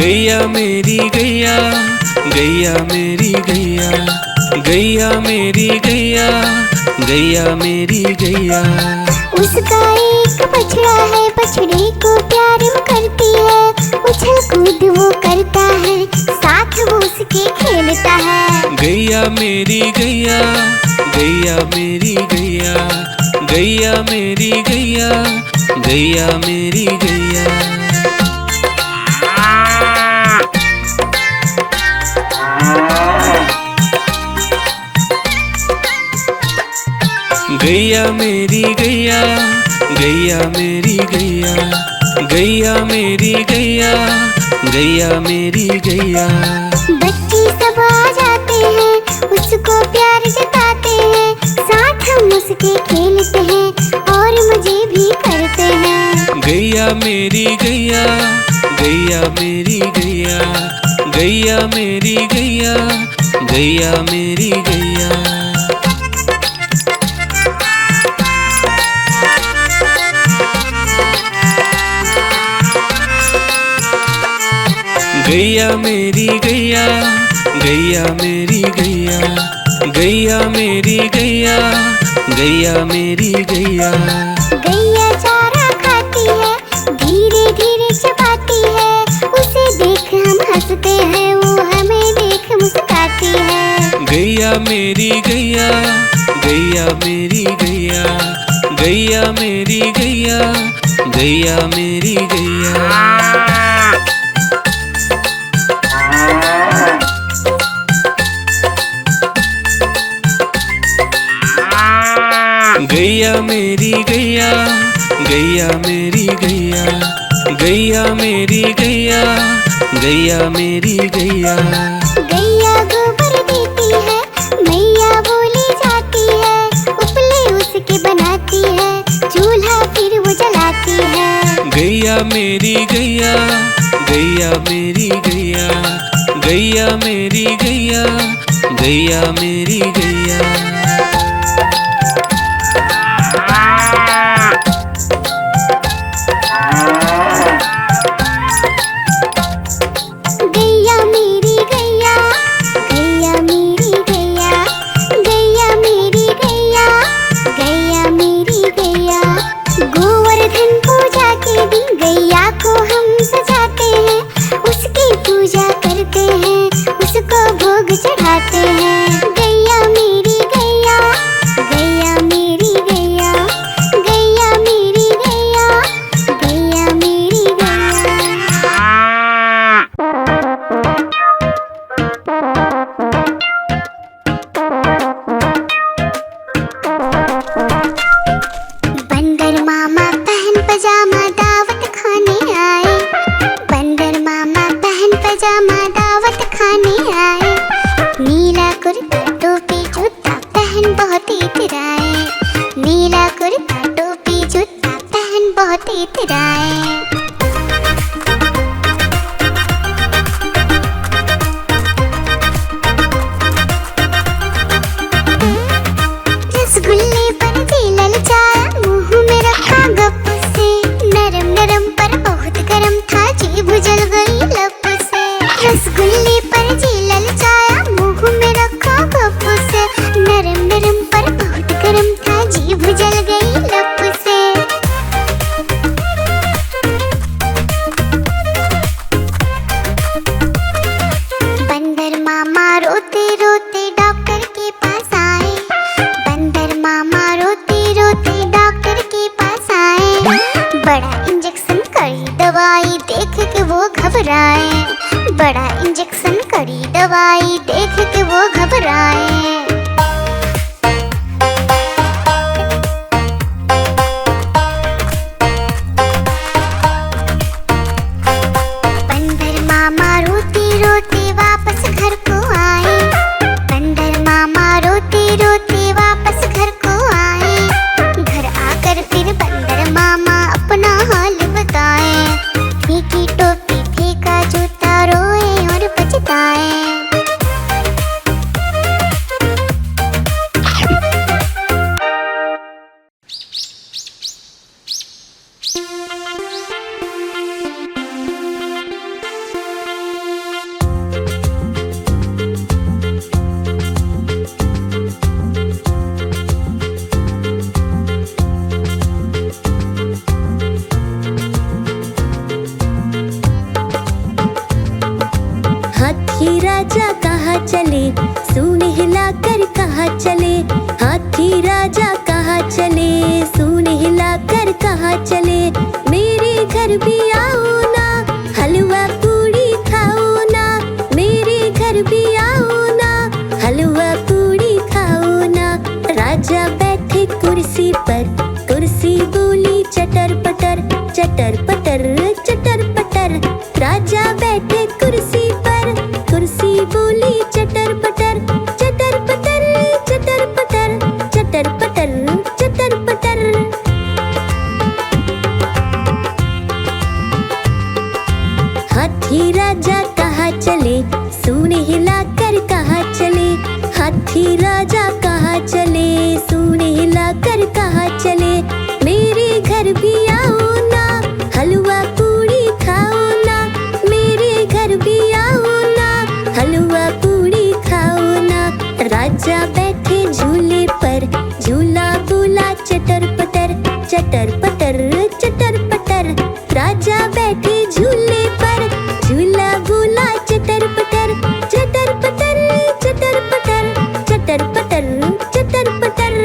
गैया मेरी गैया, गैया मेरी गैया, गैया मेरी गैया, गैया मेरी गैया। उसका एक बछड़ा है, बछड़े को प्यार वो करती है, उछल कूद वो करता है, साथ वो उसके खेलता है। गैया मेरी गैया, गैया मेरी गैया, गैया मेरी गैया, गैया मेरी गैया। गैया मेरी गैया, गैया मेरी गैया, गैया मेरी गैया, गैया मेरी गैया। बच्चे सब आ जाते हैं, उसको प्यार जताते हैं, साथ हम उसके खेलते हैं और मजे भी करते हैं। गैया मेरी गैया, गैया मेरी गैया, गैया मेरी गैया, गैया मेरी गैया। गैया मेरी गैया, गैया मेरी गैया, गैया मेरी गैया, गैया मेरी गैया। गैया चारा खाती है, धीरे धीरे चबाती है, उसे देख हम हंसते हैं, वो हमें देख मुस्कुराती है। गैया मेरी गैया, गैया मेरी गैया, गैया मेरी गैया, गैया मेरी गैया। गैया मेरी गैया, गैया मेरी गैया, गैया मेरी गैया, गैया मेरी गैया। गैया गोबर देती है, मैया बोली जाती है, उपले उसके बनाती है, चूल्हा फिर वो जलाती है। गैया मेरी गैया, गैया मेरी गैया, गैया मेरी गैया, गैया मेरी गैया। गैया मेरी गैया, गैया मेरी गैया, गैया मेरी गैया, गैया मेरी गैया। गोवर्धन पूजा के दिन गैया को हम सजाते हैं, उसकी पूजा करते हैं, उसको भोग चढ़ाते हैं। गैया मेरी गैया, गैया मेरी गैया, गैया मेरी गैया, गैया मेरी गैया। बंदर मामा पहन पजामा दावत खाने आए, बंदर मामा पहन पजामा दावत खाने आए, नीला कुर्ता टोपी जूता पहन बहुत इतराए, नीला कुर्ता टोपी जूता पहन बहुत इतराए। रसगुल्ले पर दिल ललचाया, मुंह में रखा गप से, नरम नरम पर बहुत गरम था, जीभ जल गई लप से। रसगुल्ले पर दिल ललचाया, मुंह में रखा गप से, नरम नरम पर बहुत गरम था, जीभ जल गई लप से। बंदर मामा रोते रोते डॉक्टर के पास आए, बंदर मामा रोते रोते डॉक्टर के पास आए, बड़ा इंजेक्शन कड़ी दवाई देख के वो घबराए, बड़ा इंजेक्शन कड़ी दवाई देख के वो घबराए। बंदर मामा रोते रोते वापस घर को आए, बंदर मामा रोते रोते वापस घर को आए, घर आकर फिर बंदर मामा अपना हाल बताए, फेंकी टोपी फेंका जूता, रोए और पछताए। सूंड हिलाकर कहाँ चले, हाथी राजा कहाँ चले, सूंड हिलाकर कहाँ चले। मेरे घर भी आओ ना, हलवा पूड़ी खाओ ना, मेरे घर भी आओ ना, हलवा पूड़ी खाओ ना। राजा बैठे कुर्सी पर, कुर्सी बोली चटर पटर, चटर पटर चटर पटर। राजा बैठे कुर्सी पर, कुर्सी बोली चटर पटर, चटर पटर चटर पटर, चटर पटर चटर पटर। हाथी राजा कहाँ चले, सूंड हिलाकर कहाँ चले, हाथी राजा कहाँ चले, सूंड हिलाकर कहाँ चले। मेरे घर भी आओ ना, हलवा पूड़ी खाओ ना, मेरे घर भी आओ ना, हलवा पूड़ी खाओ ना। राजा बैठे झूले पर, झूला बोला चटर पटर, चटर पटर चटर पटर। राजा बैठे झूले पर, झूला बोला चटर पटर, चटर पटर चटर पटर, चटर पटर चटर पटर।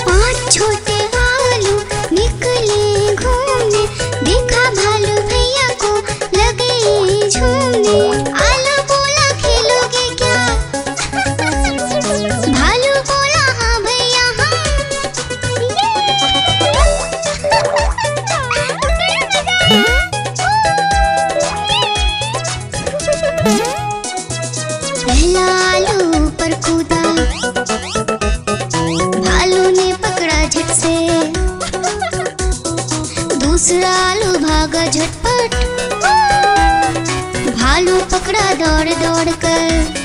पाँच छोटे भालू निकले घूमने, देखा भालू भैया को लगे झूमने। आलू बोला खेलोगे क्या, भालू बोला हाँ भैया पहला आलू पर कूदा, भालू ने पकड़ा झट से, दूसरा आलू भागा झटपट, भालू पकड़ा दौड़ दौड़ कर।